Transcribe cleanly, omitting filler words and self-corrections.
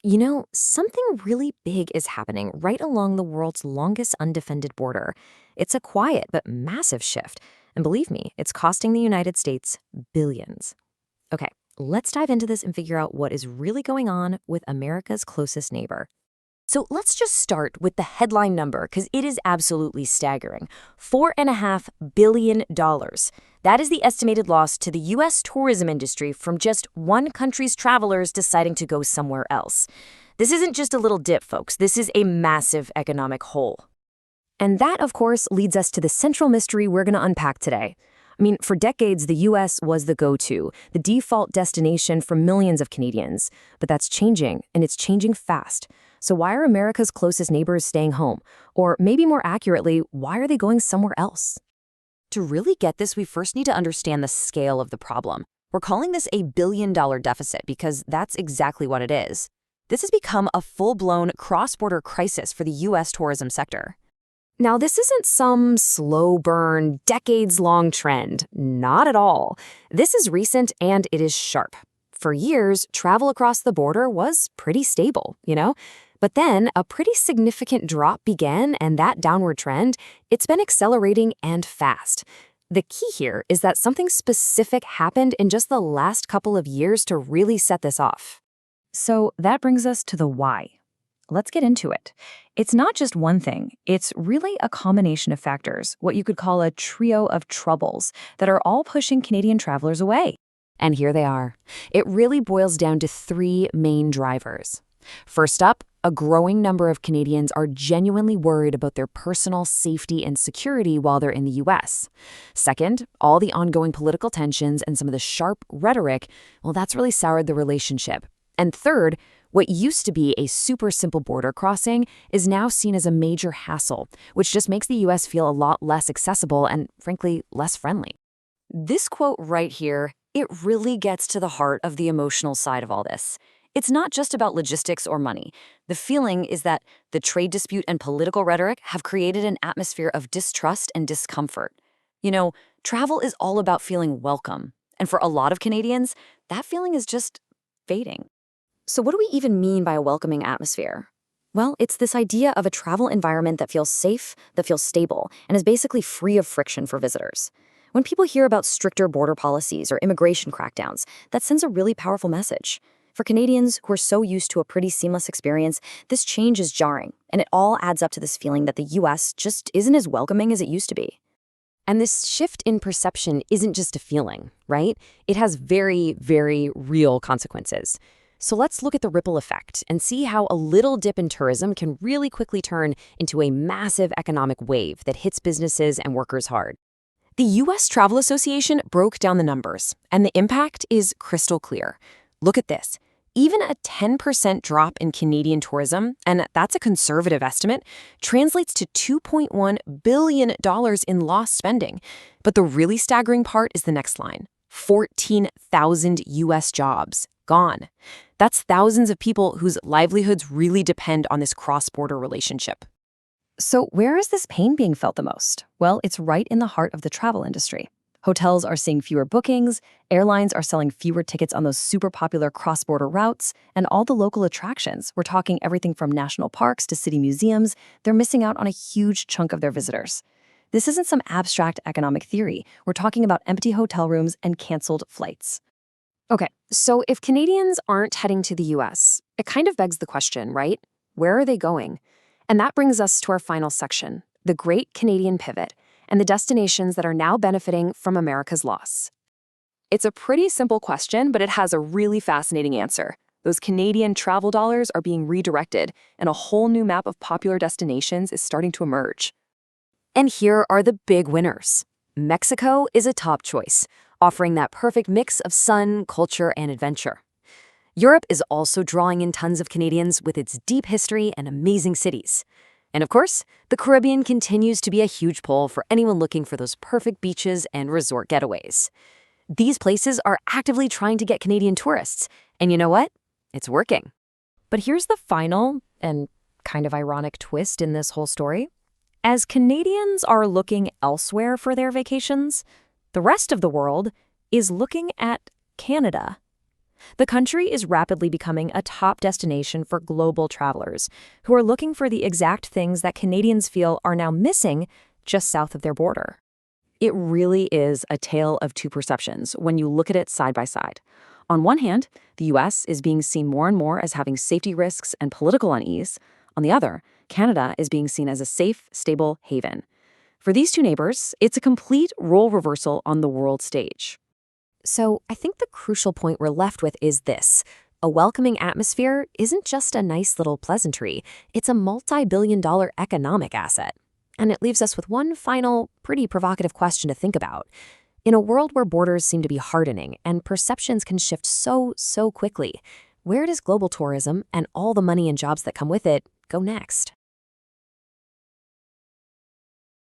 Something really big is happening right along the world's longest undefended border. It's a quiet but massive shift. And believe me, it's costing the United States billions. Okay, let's dive into this and figure out what is really going on with America's closest neighbor. So let's just start with the headline number because it is absolutely staggering. $4.5 billion. That is the estimated loss to the U.S. tourism industry from just one country's travelers deciding to go somewhere else. This isn't just a little dip, folks. This is a massive economic hole. And that, of course, leads us to the central mystery we're going to unpack today. For decades, the U.S. was the go-to, the default destination for millions of Canadians. But that's changing, and it's changing fast. So why are America's closest neighbors staying home? Or maybe more accurately, why are they going somewhere else? To really get this, we first need to understand the scale of the problem. We're calling this a billion-dollar deficit because that's exactly what it is. This has become a full-blown cross-border crisis for the U.S. tourism sector. Now, this isn't some slow burn, decades-long trend. Not at all. This is recent and it is sharp. For years, travel across the border was pretty stable. But then a pretty significant drop began, and that downward trend, it's been accelerating and fast. The key here is that something specific happened in just the last couple of years to really set this off. So that brings us to the why. Let's get into it. It's not just one thing. It's really a combination of factors, what you could call a trio of troubles that are all pushing Canadian travelers away. And here they are. It really boils down to three main drivers. First up, a growing number of Canadians are genuinely worried about their personal safety and security while they're in the U.S. Second, all the ongoing political tensions and some of the sharp rhetoric, well, that's really soured the relationship. And third, what used to be a super simple border crossing is now seen as a major hassle, which just makes the U.S. feel a lot less accessible and, frankly, less friendly. This quote right here, it really gets to the heart of the emotional side of all this. It's not just about logistics or money. The feeling is that the trade dispute and political rhetoric have created an atmosphere of distrust and discomfort. Travel is all about feeling welcome. And for a lot of Canadians, that feeling is just fading. So what do we even mean by a welcoming atmosphere? Well, it's this idea of a travel environment that feels safe, that feels stable, and is basically free of friction for visitors. When people hear about stricter border policies or immigration crackdowns, that sends a really powerful message. For Canadians who are so used to a pretty seamless experience, this change is jarring, and it all adds up to this feeling that the U.S. just isn't as welcoming as it used to be. And this shift in perception isn't just a feeling, right? It has very, very real consequences. So let's look at the ripple effect and see how a little dip in tourism can really quickly turn into a massive economic wave that hits businesses and workers hard. The U.S. Travel Association broke down the numbers, and the impact is crystal clear. Look at this. Even a 10% drop in Canadian tourism, and that's a conservative estimate, translates to $2.1 billion in lost spending. But the really staggering part is the next line. 14,000 U.S. jobs gone. That's thousands of people whose livelihoods really depend on this cross-border relationship. So where is this pain being felt the most? Well, it's right in the heart of the travel industry. Hotels are seeing fewer bookings, airlines are selling fewer tickets on those super popular cross-border routes, and all the local attractions, we're talking everything from national parks to city museums, they're missing out on a huge chunk of their visitors. This isn't some abstract economic theory. We're talking about empty hotel rooms and canceled flights. Okay, so if Canadians aren't heading to the U.S., it kind of begs the question, right? Where are they going? And that brings us to our final section, the Great Canadian Pivot, and the destinations that are now benefiting from America's loss. It's a pretty simple question, but it has a really fascinating answer. Those Canadian travel dollars are being redirected, and a whole new map of popular destinations is starting to emerge. And here are the big winners. Mexico is a top choice, offering that perfect mix of sun, culture, and adventure. Europe is also drawing in tons of Canadians with its deep history and amazing cities. And of course, the Caribbean continues to be a huge pull for anyone looking for those perfect beaches and resort getaways. These places are actively trying to get Canadian tourists, and you know what? It's working. But here's the final and kind of ironic twist in this whole story. As Canadians are looking elsewhere for their vacations, the rest of the world is looking at Canada. The country is rapidly becoming a top destination for global travelers who are looking for the exact things that Canadians feel are now missing just south of their border. It really is a tale of two perceptions when you look at it side by side. On one hand, the US is being seen more and more as having safety risks and political unease. On the other, Canada is being seen as a safe, stable haven. For these two neighbors, it's a complete role reversal on the world stage. So I think the crucial point we're left with is this. A welcoming atmosphere isn't just a nice little pleasantry. It's a multi-billion-dollar economic asset. And it leaves us with one final, pretty provocative question to think about. In a world where borders seem to be hardening and perceptions can shift so quickly, where does global tourism and all the money and jobs that come with it go next?